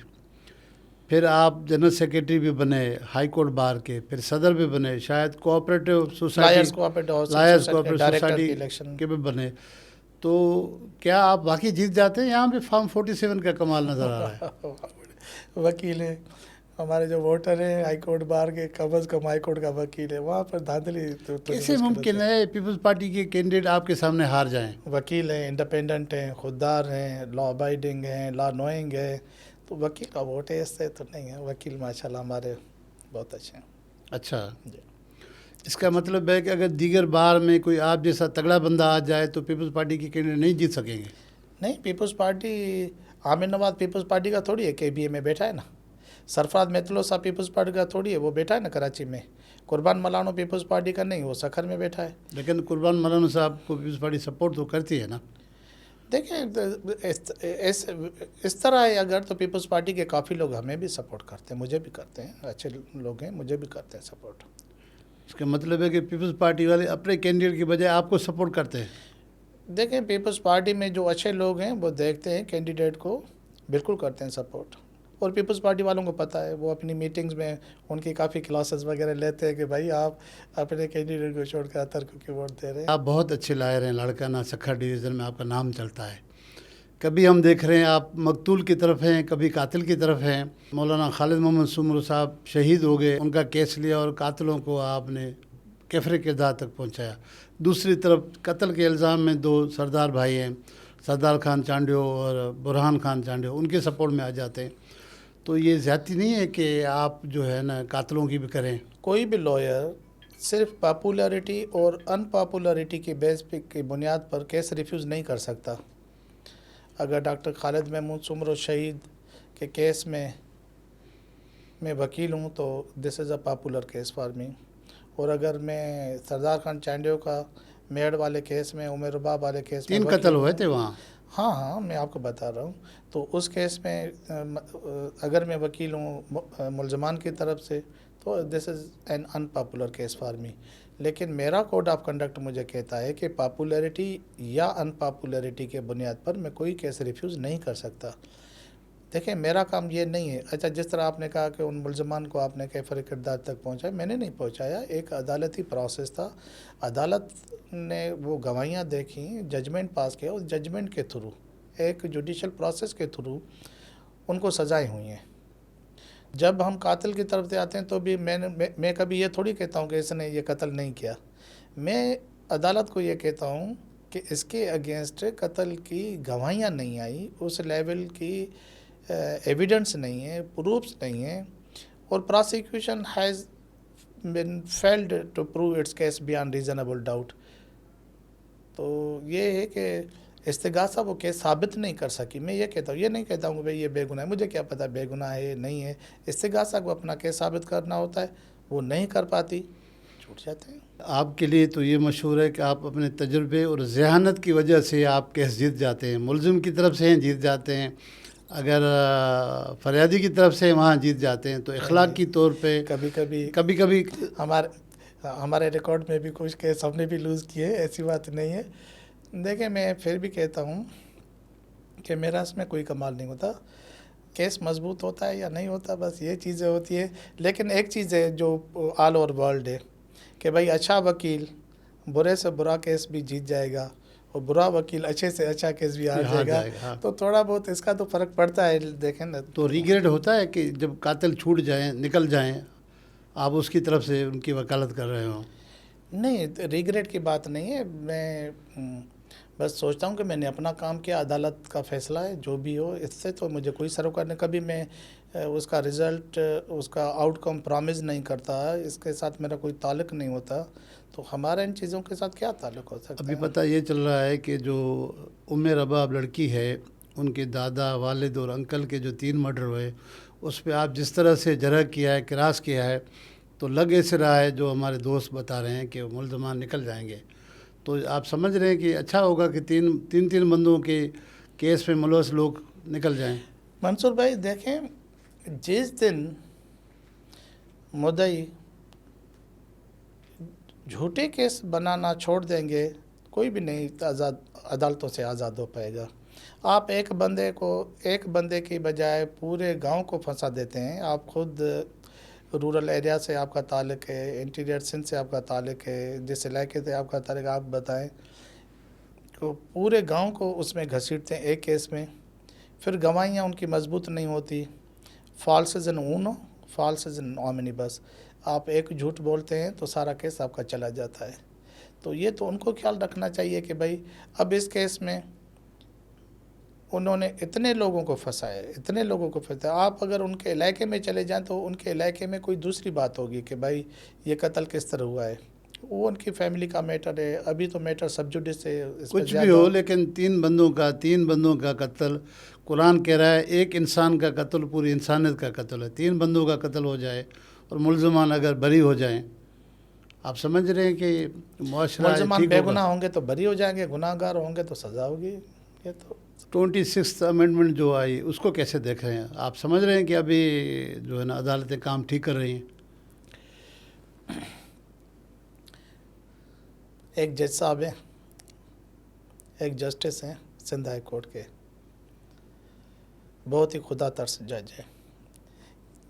پھر آپ جنرل سیکریٹری بھی بنے ہائی کورٹ بار کے، پھر صدر بھی بنے، شاید cooperative lawyers society cooperative director کی سوسائٹی الیکشن. کے بھی بنے. تو کیا آپ واقعی جیت جاتے ہیں؟ یہاں بھی فارم 47 کا کمال نظر آ رہا ہے. وکیل ہیں ہمارے جو ووٹر ہیں ہائی کورٹ بار کے، کم از کم ہائی کورٹ کا وکیل ہے، وہاں پر دھاندلی تو کیسے ممکن ہے پیپلز پارٹی کے کینڈیڈیٹ آپ کے سامنے ہار جائیں؟ وکیل ہیں، انڈیپینڈنٹ ہیں، خوددار ہیں، لا ابائڈنگ ہیں، لا نوئنگ ہے. تو وکیل کا ووٹ ہے، اس سے تو نہیں ہے. وکیل ماشاءاللہ ہمارے بہت اچھے ہیں. اچھا، جی. اس کا مطلب ہے کہ اگر دیگر بار میں کوئی آپ جیسا تگڑا بندہ آ جائے تو پیپلز پارٹی کے کینڈیڈیٹ نہیں جیت سکیں گے؟ نہیں، پیپلز پارٹی عامر نواز پیپلز پارٹی کا تھوڑی ہے، KBA میں بیٹھا ہے نا. سرفراز میتلو صاحب پیپلز پارٹی کا تھوڑی ہے، وہ بیٹھا ہے نا کراچی میں. قربان ملانو پیپلز پارٹی کا نہیں، وہ سکھر میں بیٹھا ہے. لیکن قربان مولانا صاحب کو پیپلز پارٹی سپورٹ تو کرتی ہے نا. دیکھیں اس طرح ہے اگر تو پیپلز پارٹی کے کافی لوگ ہمیں بھی سپورٹ کرتے ہیں، مجھے بھی کرتے ہیں، اچھے لوگ ہیں، مجھے بھی کرتے ہیں سپورٹ. اس کا مطلب ہے کہ پیپلز پارٹی والے اپنے کینڈیڈیٹ کی بجائے آپ کو سپورٹ کرتے ہیں. دیکھیں پیپلز پارٹی میں جو اچھے لوگ ہیں وہ دیکھتے ہیں کینڈیڈیٹ کو، بالکل کرتے ہیں سپورٹ. اور پیپلز پارٹی والوں کو پتہ ہے، وہ اپنی میٹنگز میں ان کی کافی کلاسز وغیرہ لیتے ہیں کہ بھائی آپ اپنے کینڈیڈیٹ کو چھوڑ کر اتر کو کیوں ووٹ دے رہے ہیں. آپ بہت اچھے لائر ہیں، لاڑکانہ سکھر ڈویژن میں آپ کا نام چلتا ہے. کبھی ہم دیکھ رہے ہیں آپ مقتول کی طرف ہیں، کبھی قاتل کی طرف ہیں. مولانا خالد محمد سومرو صاحب شہید ہو گئے، ان کا کیس لیا اور قاتلوں کو آپ نے کیفر کردار تک پہنچایا. دوسری طرف قتل کے الزام میں 2 سردار بھائی ہیں، سردار خان چانڈیو اور برہان خان چانڈیو، ان کے سپورٹ میں آ جاتے ہیں. تو یہ زیادتی نہیں ہے کہ آپ جو ہے نا قاتلوں کی بھی کریں؟ کوئی بھی لائر صرف پاپولیرٹی اور ان پاپولیرٹی کی بیس کی بنیاد پر کیس ریفیوز نہیں کر سکتا. اگر ڈاکٹر خالد محمود سومرو شہید کے کیس میں وکیل ہوں تو this is a popular case for me. اور اگر میں سردار خان چانڈیو کا میڑ والے کیس میں، عمر رباب والے کیس میں 3 قتل ہوئے تھے وہاں. ہاں میں آپ کو بتا رہا ہوں. تو اس کیس میں اگر میں وکیل ہوں ملزمان کی طرف سے تو this is an unpopular case for me. لیکن میرا کوڈ آف کنڈکٹ مجھے کہتا ہے کہ پاپولیرٹی یا ان پاپولیرٹی کے بنیاد پر میں کوئی کیس ریفیوز نہیں کر سکتا. دیکھیں میرا کام یہ نہیں ہے. اچھا، جس طرح آپ نے کہا کہ ان ملزمان کو آپ نے کیفر کردار تک پہنچایا، میں نے نہیں پہنچایا. ایک عدالتی پروسیس تھا، عدالت نے وہ گواہیاں دیکھیں، ججمنٹ پاس کیا، اس ججمنٹ کے تھرو، ایک جوڈیشل پروسیس کے تھرو ان کو سزائیں ہوئی ہیں. جب ہم قاتل کی طرف سے آتے ہیں تو بھی میں کبھی یہ تھوڑی کہتا ہوں کہ اس نے یہ قتل نہیں کیا. میں عدالت کو یہ کہتا ہوں کہ اس کے اگینسٹ قتل کی گواہیاں نہیں آئی، اس لیول کی ایویڈنس نہیں ہے، پروفس نہیں ہیں. اور prosecution has been failed to prove its case beyond reasonable doubt. تو یہ ہے کہ استغاثہ وہ کیس ثابت نہیں کر سکی. میں یہ کہتا ہوں، یہ نہیں کہتا ہوں کہ بھئی یہ بے گناہ ہے، مجھے کیا پتہ بے گناہ ہے نہیں ہے. استغاثہ کو اپنا کیس ثابت کرنا ہوتا ہے، وہ نہیں کر پاتی، چھوٹ جاتے ہیں. آپ کے لیے تو یہ مشہور ہے کہ آپ اپنے تجربے اور ذہانت کی وجہ سے آپ کیس جیت جاتے ہیں. ملزم کی طرف سے ہیں جیت جاتے ہیں، اگر فریادی کی طرف سے وہاں جیت جاتے ہیں. تو اخلاقی طور پہ کبھی کبھی ہمارے ریکارڈ میں بھی کچھ کیس ہم نے بھی لوز کیے، ایسی بات نہیں ہے. دیکھیں میں پھر بھی کہتا ہوں کہ میرا اس میں کوئی کمال نہیں ہوتا. کیس مضبوط ہوتا ہے یا نہیں ہوتا، بس یہ چیزیں ہوتی ہیں. لیکن ایک چیز ہے جو آل اوور ورلڈ ہے کہ بھائی اچھا وکیل برے سے برا کیس بھی جیت جائے گا، اور برا وکیل اچھے سے اچھا کیس بھی ہار جائے گا. تو تھوڑا بہت اس کا تو فرق پڑتا ہے. دیکھیں نا، تو ریگریٹ ہوتا ہے کہ جب قاتل چھوٹ جائیں، نکل جائیں، آپ اس کی طرف سے ان کی وکالت کر رہے ہوں. نہیں، ریگریٹ کی بات نہیں ہے. میں بس سوچتا ہوں کہ میں نے اپنا کام کیا، عدالت کا فیصلہ ہے جو بھی ہو، اس سے تو مجھے کوئی سروکار نہیں. کبھی میں اس کا رزلٹ، اس کا آؤٹ کم پرامز نہیں کرتا، اس کے ساتھ میرا کوئی تعلق نہیں ہوتا. تو ہمارا ان چیزوں کے ساتھ کیا تعلق ہو سکتا ہے؟ ابھی پتہ یہ چل رہا ہے کہ جو رباب لڑکی ہے، ان کے دادا، والد اور انکل کے جو 3 مرڈر ہوئے، اس پہ آپ جس طرح سے جرح کیا ہے، کراس کیا ہے، تو لگ ایسے رہا ہے جو ہمارے دوست بتا رہے ہیں کہ ملزمان نکل جائیں گے. تو آپ سمجھ رہے ہیں کہ اچھا ہوگا کہ تین بندوں کے کیس میں ملوث لوگ نکل جائیں. منصور بھائی دیکھیں، جس دن مدعی جھوٹے کیس بنانا چھوڑ دیں گے، کوئی بھی نہیں عدالتوں سے آزاد ہو پائے گا. آپ ایک بندے کی بجائے پورے گاؤں کو پھنسا دیتے ہیں. آپ خود رورل ایریا سے آپ کا تعلق ہے، انٹیریئر سندھ سے آپ کا تعلق ہے، جس علاقے سے آپ کا تعلق ہے، آپ بتائیں. تو پورے گاؤں کو اس میں گھسیٹتے ہیں ایک کیس میں. پھر گواہیاں ان کی مضبوط نہیں ہوتی. فالسز ان اونو، فالسز ان اومنیبس. آپ ایک جھوٹ بولتے ہیں تو سارا کیس آپ کا چلا جاتا ہے. تو یہ تو ان کو خیال رکھنا چاہیے کہ بھائی اب اس کیس میں انہوں نے اتنے لوگوں کو پھنسایا. آپ اگر ان کے علاقے میں چلے جائیں تو ان کے علاقے میں کوئی دوسری بات ہوگی کہ بھائی یہ قتل کس طرح ہوا ہے، وہ ان کی فیملی کا میٹر ہے. ابھی تو میٹر سب جوڈس ہے. کچھ بھی ہو، لیکن 3 بندوں کا قتل، قرآن کہہ رہا ہے ایک انسان کا قتل پوری انسانیت کا قتل ہے. 3 بندوں کا قتل ہو جائے اور ملزمان اگر بری ہو جائیں، آپ سمجھ رہے ہیں کہ معاشرہ ملزمان ٹھیک بے ہوگا. گناہ ہوں گے تو بری ہو جائیں گے، گناہ گار ہوں گے تو سزا ہوگی. یہ تو 26 امینڈمنٹ جو آئی اس کو کیسے دیکھ رہے ہیں؟ آپ سمجھ رہے ہیں کہ ابھی جو ہے نا عدالتیں کام ٹھیک کر رہی ہیں؟ ایک جج صاحب ہیں، ایک جسٹس ہیں سندھ ہائی کورٹ کے، بہت ہی خدا ترس جج ہیں.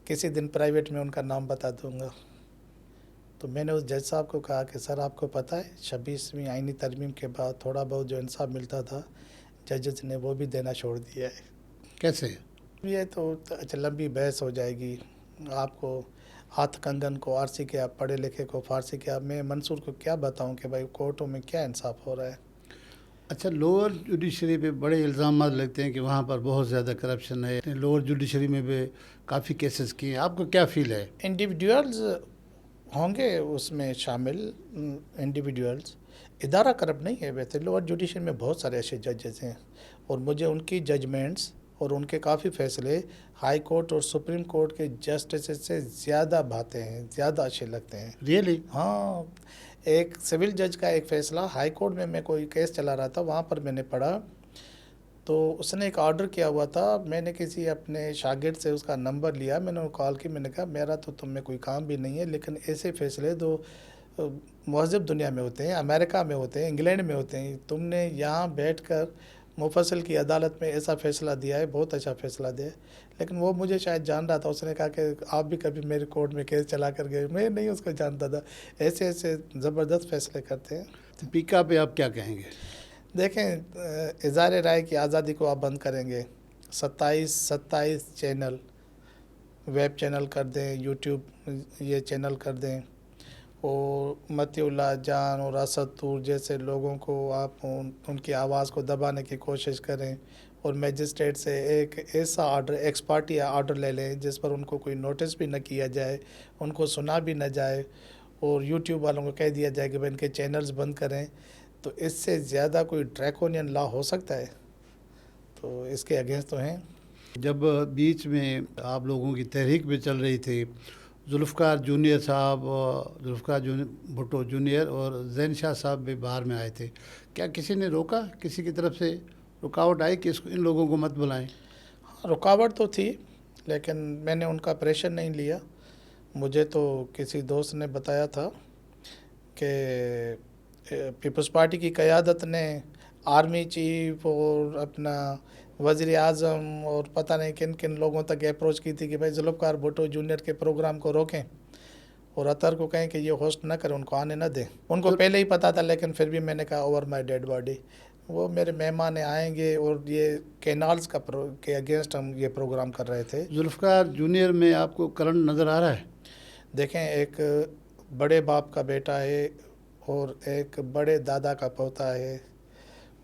کسی دن پرائیویٹ میں ان کا نام بتا دوں گا. تو میں نے اس جج صاحب کو کہا کہ سر آپ کو پتہ ہے 26ویں آئینی ترمیم کے بعد تھوڑا بہت جو انصاف ملتا تھا ججز نے وہ بھی دینا چھوڑ دیا ہے. کیسے؟ یہ تو اچھا لمبی بحث ہو جائے گی. آپ کو ہاتھ کنگن کو، آرسی کے آپ پڑھے لکھے کو فارسی کے آپ، میں منصور کو کیا بتاؤں کہ بھائی کورٹوں میں کیا انصاف ہو رہا ہے. اچھا، لوور جوڈیشری پہ بڑے الزامات لگتے ہیں کہ وہاں پر بہت زیادہ کرپشن ہے. لوور جوڈیشری میں بھی کافی کیسز کیے ہیں. آپ کو کیا فیل ہے؟ انڈیویڈیولز ہوں گے اس میں شامل، انڈیویڈیولز. ادارہ کرپٹ نہیں ہے. ویسے لوور جوڈیشری میں بہت سارے ایسے ججز ہیں اور مجھے ان کی ججمنٹس اور ان کے کافی فیصلے ہائی کورٹ اور سپریم کورٹ کے جسٹسز سے زیادہ بھاتے ہیں، زیادہ اچھے لگتے ہیں. ریئلی؟ ہاں، ایک سول جج کا ایک فیصلہ ہائی کورٹ میں کوئی کیس چلا رہا تھا، وہاں پر میں نے پڑھا تو اس نے ایک آرڈر کیا ہوا تھا. میں نے کسی اپنے شاگرد سے اس کا نمبر لیا، میں نے کال کی، میں نے کہا میرا تو تم میں کوئی کام بھی نہیں ہے، لیکن ایسے فیصلے تو مہذب دنیا میں ہوتے ہیں، امریکہ میں ہوتے ہیں، انگلینڈ میں ہوتے ہیں. تم نے یہاں بیٹھ کر مفصل کی عدالت میں ایسا فیصلہ دیا ہے، بہت اچھا فیصلہ دیا ہے. لیکن وہ مجھے شاید جان رہا تھا. اس نے کہا کہ آپ بھی کبھی میرے کورٹ میں کیس چلا کر گئے. میں نہیں اس کو جانتا تھا. ایسے زبردست فیصلے کرتے ہیں. پیکا پہ آپ کیا کہیں گے؟ دیکھیں، اظہار رائے کی آزادی کو آپ بند کریں گے. 27 چینل، ویب چینل کر دیں، یوٹیوب یہ چینل کر دیں، اور متی اللہ جان اور اسد طور جیسے لوگوں کو آپ ان کی آواز کو دبانے کی کوشش کریں. اور میجسٹریٹ سے ایک ایسا آرڈر ایکس پارٹی آرڈر لے لیں جس پر ان کو کوئی نوٹس بھی نہ کیا جائے، ان کو سنا بھی نہ جائے، اور یوٹیوب والوں کو کہہ دیا جائے کہ بھائی ان کے چینلز بند کریں، تو اس سے زیادہ کوئی ڈریکونین لا ہو سکتا ہے؟ تو اس کے اگینسٹ تو ہیں۔ جب بیچ میں آپ لوگوں کی تحریک بھی چل رہی تھی، ذوالفقار جونیئر صاحب، ذوالفقار بھٹو جونیئر اور زین شاہ صاحب بھی باہر میں آئے تھے، کیا کسی نے روکا؟ کسی کی طرف سے رکاوٹ آئی کہ ان لوگوں کو مت بلائیں؟ رکاوٹ تو تھی، لیکن میں نے ان کا پریشر نہیں لیا۔ مجھے تو کسی دوست نے بتایا تھا کہ پیپلز پارٹی کی قیادت نے آرمی چیف اور اپنا وزیر اعظم اور پتہ نہیں کن کن لوگوں تک اپروچ کی تھی کہ بھائی ذوالفقار بھٹو جونیئر کے پروگرام کو روکیں اور اطہر کو کہیں کہ یہ ہوسٹ نہ کریں، ان کو آنے نہ دیں۔ ان کو پہلے ہی پتہ تھا، لیکن پھر بھی میں نے کہا اوور مائی ڈیڈ باڈی، وہ میرے مہمان آئیں گے، اور یہ کینالز کے اگینسٹ ہم یہ پروگرام کر رہے تھے۔ ذوالفقار جونیئر میں آپ کو کرنٹ نظر آ رہا ہے؟ دیکھیں، ایک بڑے باپ کا بیٹا ہے اور ایک بڑے دادا کا پوتا ہے،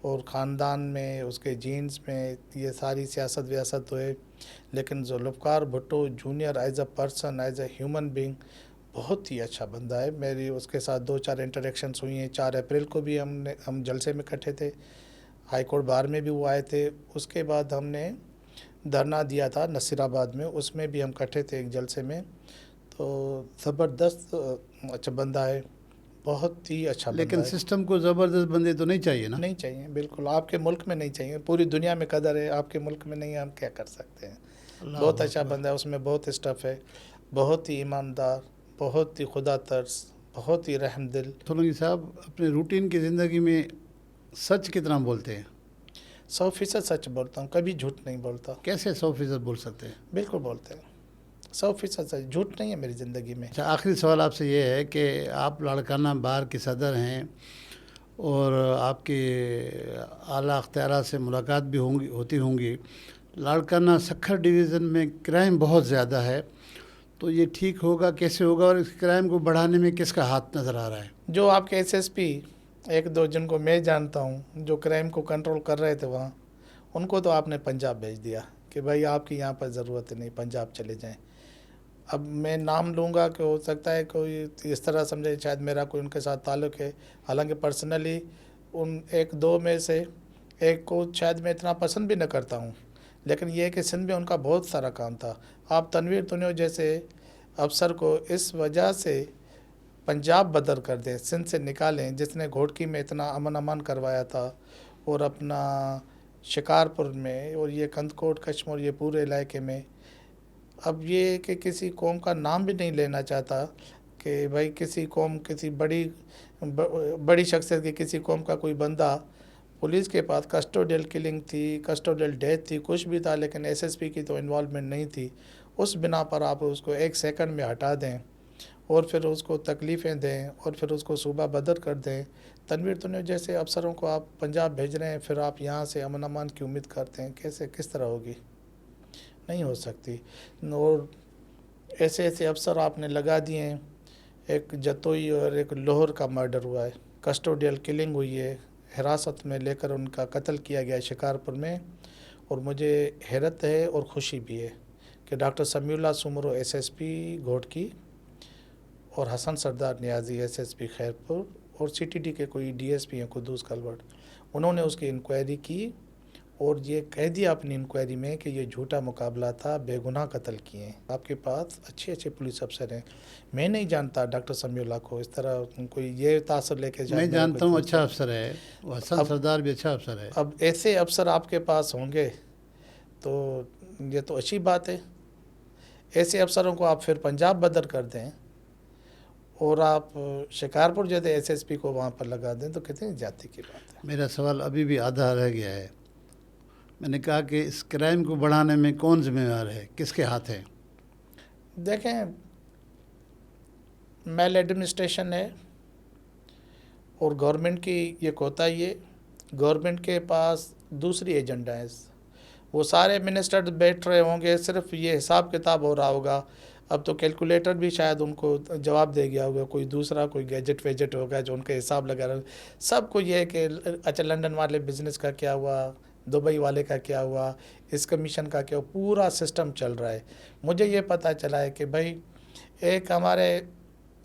اور خاندان میں اس کے جینز میں یہ ساری سیاست ویاست تو ہے، لیکن Zulfiqar Bhutto junior as a person, as a human being بہت ہی اچھا بندہ ہے۔ میری اس کے ساتھ 2-4 انٹریکشنس ہوئی ہیں۔ 4 اپریل کو بھی ہم جلسے میں اکٹھے تھے، ہائی کورٹ بار میں بھی وہ آئے تھے۔ اس کے بعد ہم نے دھرنا دیا تھا نصیر آباد میں، اس میں بھی ہم اکٹھے تھے ایک جلسے میں۔ تو زبردست اچھا بندہ ہے، بہت ہی اچھا بندہ ہے۔ لیکن سسٹم کو زبردست بندے تو نہیں چاہیے نا؟ نہیں چاہیے، بالکل۔ آپ کے ملک میں نہیں چاہیے، پوری دنیا میں قدر ہے، آپ کے ملک میں نہیں ہے، ہم کیا کر سکتے ہیں۔ بہت اچھا بندہ ہے، اس میں بہت اسٹف ہے، بہت ہی ایماندار، بہت ہی خدا ترس، بہت ہی رحم دل۔ سولنگی صاحب اپنے روٹین کی زندگی میں سچ کتنا بولتے ہیں؟ 100% سچ بولتا ہوں، کبھی جھوٹ نہیں بولتا۔ کیسے 100% بول سکتے ہیں؟ بالکل بولتے ہیں، 100% سچ، جھوٹ نہیں ہے میری زندگی میں۔ اچھا، آخری سوال آپ سے یہ ہے کہ آپ لاڑکانہ بار کے صدر ہیں، اور آپ کے اعلیٰ اختیارات سے ملاقات بھی ہوتی ہوں گی۔ لاڑکانہ سکھر ڈویژن میں کرائم بہت زیادہ ہے، تو یہ ٹھیک ہوگا؟ کیسے ہوگا؟ اور اس کرائم کو بڑھانے میں کس کا ہاتھ نظر آ رہا ہے؟ جو آپ کے SSP 1-2 جن کو میں جانتا ہوں جو کرائم کو کنٹرول کر رہے تھے وہاں، ان کو تو آپ نے پنجاب بھیج دیا کہ بھائی آپ کی یہاں پر ضرورت نہیں، پنجاب چلے جائیں۔ اب میں نام لوں گا کہ ہو سکتا ہے کوئی اس طرح سمجھے شاید میرا کوئی ان کے ساتھ تعلق ہے، حالانکہ پرسنلی ان 1-2 میں سے ایک کو شاید میں اتنا پسند بھی نہ کرتا ہوں، لیکن یہ ہے کہ سندھ میں ان کا بہت سارا کام تھا۔ آپ تنویر تنیو جیسے افسر کو اس وجہ سے پنجاب بدر کر دیں، سندھ سے نکالیں، جس نے گھوٹکی میں اتنا امن امان کروایا تھا، اور اپنا شکارپور میں، اور یہ کندکوٹ کشمور، یہ پورے علاقے میں۔ اب یہ کہ کسی قوم کا نام بھی نہیں لینا چاہتا کہ بھائی کسی قوم، کسی بڑی شخصیت کی کسی قوم کا کوئی بندہ، پولیس کے پاس کسٹوڈیل کلنگ تھی، کسٹوڈیل ڈیتھ تھی، کچھ بھی تھا، لیکن SSP کی تو انوالومنٹ نہیں تھی۔ اس بنا پر آپ اس کو 1 سیکنڈ میں ہٹا دیں اور پھر اس کو تکلیفیں دیں اور پھر اس کو صوبہ بدر کر دیں۔ تنویر تنیو جیسے افسروں کو آپ پنجاب بھیج رہے ہیں، پھر آپ یہاں سے امن امان کی امید کرتے ہیں، کس طرح ہوگی؟ نہیں ہو سکتی۔ اور ایسے افسر آپ نے لگا دیے ہیں۔ ایک جتوئی اور ایک لوہر کا مرڈر ہوا ہے، کسٹوڈیل کلنگ ہوئی ہے، حراست میں لے کر ان کا قتل کیا گیا شکارپور میں۔ اور مجھے حیرت ہے اور خوشی بھی ہے کہ ڈاکٹر سمیع اللہ سومرو SSP گھوٹکی اور حسن سردار نیازی SSP خیرپور اور CTD کے کوئی DSP ہیں قدوس کلوٹ، انہوں نے اس کی انکوائری کی اور یہ کہہ دیا اپنی انکوائری میں کہ یہ جھوٹا مقابلہ تھا، بے گناہ قتل کیے ہیں۔ آپ کے پاس اچھے پولیس افسر ہیں، میں نہیں جانتا ڈاکٹر سمیع اللہ کو اس طرح کوئی یہ تاثر لے کے میں جانتا ہوں اچھا افسر ہے، حسن سردار بھی اچھا افسر ہے۔ اب ایسے افسر آپ کے پاس ہوں گے تو یہ تو اچھی بات ہے۔ ایسے افسروں کو آپ پھر پنجاب بدر کر دیں اور آپ شکارپور جیسے SSP کو وہاں پر لگا دیں، تو کتنی زیادتی کی بات ہے۔ میرا سوال ابھی بھی آدھا رہ گیا ہے۔ میں نے کہا کہ اس کرائم کو بڑھانے میں کون ذمہ دار ہے، کس کے ہاتھ ہے؟ دیکھیں، میل ایڈمنسٹریشن ہے اور گورنمنٹ کی یہ کوتاہی ہے۔ گورنمنٹ کے پاس دوسری ایجنڈا ہے، وہ سارے منسٹر بیٹھ رہے ہوں گے، صرف یہ حساب کتاب ہو رہا ہوگا۔ اب تو کیلکولیٹر بھی شاید ان کو جواب دے گیا ہوگا، کوئی دوسرا کوئی گیجٹ ہوگا جو ان کے حساب لگا رہا ہوگا۔ سب کو یہ ہے کہ اچھا لنڈن والے بزنس کا کیا ہوا، دبئی والے کا کیا ہوا, اس کمیشن کا کیا ہوا, پورا سسٹم چل رہا ہے. مجھے یہ پتہ چلا ہے کہ بھائی ایک ہمارے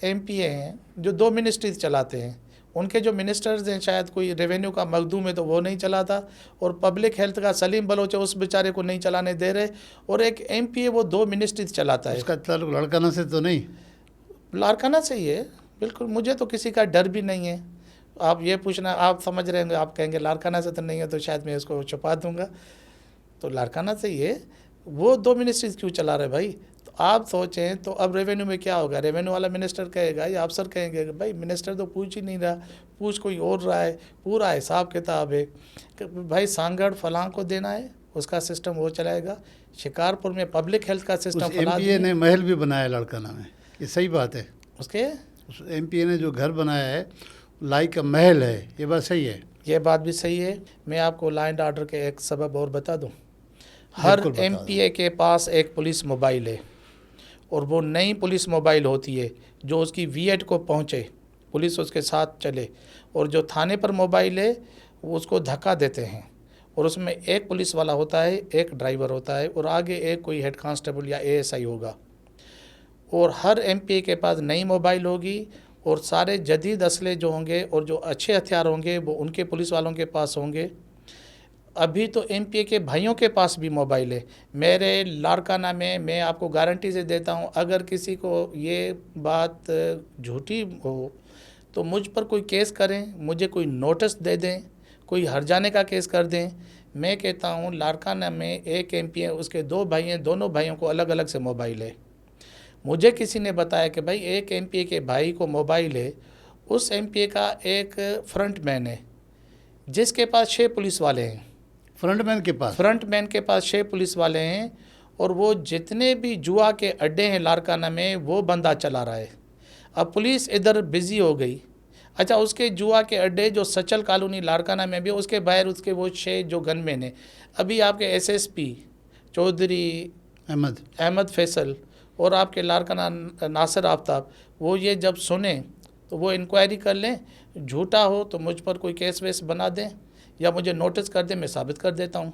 ایم پی اے ہیں جو 2 منسٹریز چلاتے ہیں, ان کے جو منسٹرز ہیں شاید کوئی ریونیو کا مخدوم ہے تو وہ نہیں چلاتا, اور پبلک ہیلتھ کا سلیم بلوچ ہے اس بیچارے کو نہیں چلانے دے رہے, اور ایک ایم پی اے وہ 2 منسٹریز چلاتا ہے. اس کا تعلق لڑکانہ سے تو نہیں؟ لاڑکانہ سے ہی ہے بالکل. مجھے تو کسی کا ڈر بھی نہیں ہے. آپ یہ پوچھنا, آپ سمجھ رہے ہیں, آپ کہیں گے لاڑکانہ سے تو نہیں ہے تو شاید میں اس کو چھپا دوں گا, تو لاڑکانہ سے ہی ہے. وہ 2 منسٹریز کیوں چلا رہے بھائی؟ تو آپ سوچیں تو اب ریونیو میں کیا ہوگا؟ ریونیو والا منسٹر کہے گا یا افسر کہیں گے کہ بھائی منسٹر تو پوچھ ہی نہیں رہا, پوچھ کوئی اور رہا ہے, پورا حساب کتاب ہے کہ بھائی سانگڑ فلاں کو دینا ہے, اس کا سسٹم وہ چلائے گا. شکارپور میں پبلک ہیلتھ کا سسٹم اس ایم پی اے نے محل بھی بنایا لڑکانہ میں, یہ صحیح بات ہے؟ اس کے اس ایم پی اے نے جو گھر بنایا ہے لائق کا محل ہے, یہ بات صحیح ہے؟ یہ بات بھی صحیح ہے. میں آپ کو لا اینڈ آرڈر کے ایک سبب اور بتا دوں. ہر ایم پی اے کے پاس ایک پولیس موبائل ہے, اور وہ نئی پولیس موبائل ہوتی ہے جو اس کی وی ایٹ کو پہنچے, پولیس اس کے ساتھ چلے, اور جو تھانے پر موبائل ہے وہ اس کو دھکا دیتے ہیں, اور اس میں ایک پولیس والا ہوتا ہے, ایک ڈرائیور ہوتا ہے, اور آگے ایک کوئی ہیڈ کانسٹیبل یا اے ایس آئی ہوگا. اور ہر ایم پی اے کے پاس نئی موبائل ہوگی, اور سارے جدید اسلحے جو ہوں گے اور جو اچھے ہتھیار ہوں گے وہ ان کے پولیس والوں کے پاس ہوں گے. ابھی تو ایم پی اے کے بھائیوں کے پاس بھی موبائل ہے. میرے لاڑکانہ میں آپ کو گارنٹی سے دیتا ہوں, اگر کسی کو یہ بات جھوٹی ہو تو مجھ پر کوئی کیس کریں, مجھے کوئی نوٹس دے دیں, کوئی ہر جانے کا کیس کر دیں. میں کہتا ہوں لاڑکانہ میں ایک ایم پی اے, اس کے 2 بھائی ہیں, دونوں بھائیوں کو الگ الگ سے موبائل ہے. مجھے کسی نے بتایا کہ بھائی ایک ایم پی اے کے بھائی کو موبائل ہے, اس ایم پی اے کا ایک فرنٹ مین ہے جس کے پاس 6 پولیس والے ہیں. فرنٹ مین کے پاس؟ فرنٹ مین کے پاس 6 پولیس والے ہیں, اور وہ جتنے بھی جوا کے اڈے ہیں لاڑکانہ میں وہ بندہ چلا رہا ہے. اب پولیس ادھر بزی ہو گئی. اچھا, اس کے جوا کے اڈے جو سچل کالونی لاڑکانہ میں بھی, اس کے باہر اس کے وہ 6 جو گن مین ہیں. ابھی آپ کے S S P Chaudhry Ahmad Faisal اور آپ کے لاڑکانہ ناصر آفتاب, وہ یہ جب سنیں تو وہ انکوائری کر لیں. جھوٹا ہو تو مجھ پر کوئی کیس ویس بنا دیں یا مجھے نوٹس کر دیں, میں ثابت کر دیتا ہوں.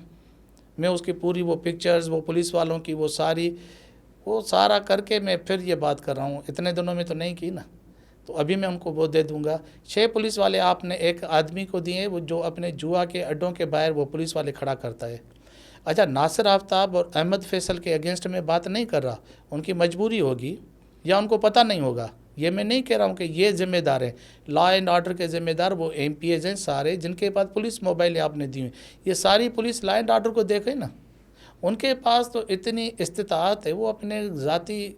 میں اس کی پوری وہ پکچرز, وہ پولیس والوں کی وہ سارا کر کے میں پھر یہ بات کر رہا ہوں. اتنے دنوں میں تو نہیں کی نا, تو ابھی میں ان کو وہ دے دوں گا. 6 پولیس والے آپ نے ایک آدمی کو دیے وہ جو اپنے جوا کے اڈوں کے باہر وہ پولیس والے کھڑا کرتا ہے. اچھا, ناصر آفتاب اور احمد فیصل کے اگینسٹ میں بات نہیں کر رہا, ان کی مجبوری ہوگی یا ان کو پتہ نہیں ہوگا. یہ میں نہیں کہہ رہا ہوں کہ یہ ذمہ دار ہیں. لا اینڈ آرڈر کے ذمہ دار وہ ایم پی ایز ہیں سارے جن کے پاس پولیس موبائل آپ نے دی ہوئی. یہ ساری پولیس لا اینڈ آرڈر کو دیکھے نا, ان کے پاس تو اتنی استطاعت ہے, وہ اپنے ذاتی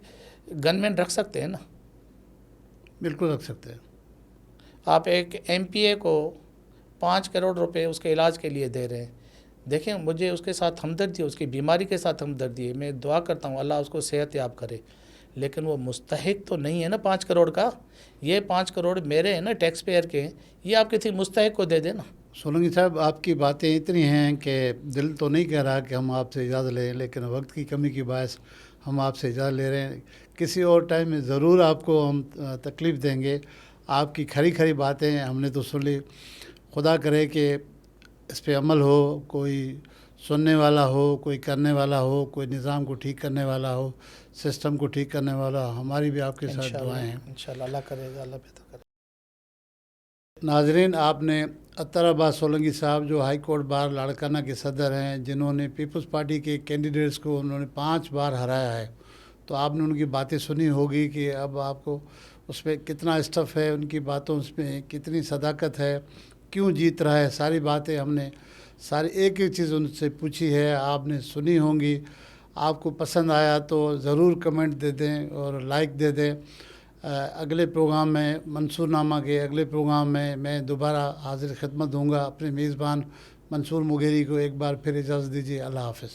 گن مین رکھ سکتے ہیں نا. بالکل رکھ سکتے ہیں. آپ ایک ایم پی اے کو 5 کروڑ روپے اس کے علاج کے لیے دے رہے ہیں. دیکھیں, مجھے اس کے ساتھ ہمدردی ہے, اس کی بیماری کے ساتھ ہمدردی ہے. میں دعا کرتا ہوں اللہ اس کو صحت یاب کرے, لیکن وہ مستحق تو نہیں ہے نا 5 کروڑ کا. یہ 5 کروڑ میرے ہیں نا, ٹیکس پیئر کے ہیں, یہ آپ کسی مستحق کو دے دیں نا. سولنگی صاحب, آپ کی باتیں اتنی ہیں کہ دل تو نہیں کہہ رہا کہ ہم آپ سے اجازت لیں, لیکن وقت کی کمی کی باعث ہم آپ سے اجازت لے رہے ہیں. کسی اور ٹائم میں ضرور آپ کو ہم تکلیف دیں گے. آپ کی کھری باتیں ہم نے تو سن لی. خدا کرے کہ اس پہ عمل ہو, کوئی سننے والا ہو, کوئی کرنے والا ہو, کوئی نظام کو ٹھیک کرنے والا ہو, سسٹم کو ٹھیک کرنے والا ہو. ہماری بھی آپ کے ساتھ دعائیں ہیں. انشاءاللہ اللہ کرے گا, اللہ بہتر کرے. ناظرین, آپ نے اطہر عباس سولنگی صاحب جو ہائی کورٹ بار لاڑکانہ کے صدر ہیں, جنہوں نے پیپلز پارٹی کے کینڈیڈیٹس کو انہوں نے 5 بار ہرایا ہے, تو آپ نے ان کی باتیں سنی ہوگی کہ اب آپ کو اس پہ کتنا اسٹف ہے, ان کی باتوں اس میں کتنی صداقت ہے, کیوں جیت رہا ہے. ساری باتیں ہم نے ایک چیز ان سے پوچھی ہے, آپ نے سنی ہوں گی. آپ کو پسند آیا تو ضرور کمنٹ دے دیں اور لائک دے دیں. اگلے پروگرام میں, منصور نامہ کے اگلے پروگرام میں دوبارہ حاضر خدمت ہوں گا. اپنے میزبان منصور مغیری کو ایک بار پھر اجازت دیجیے. اللہ حافظ.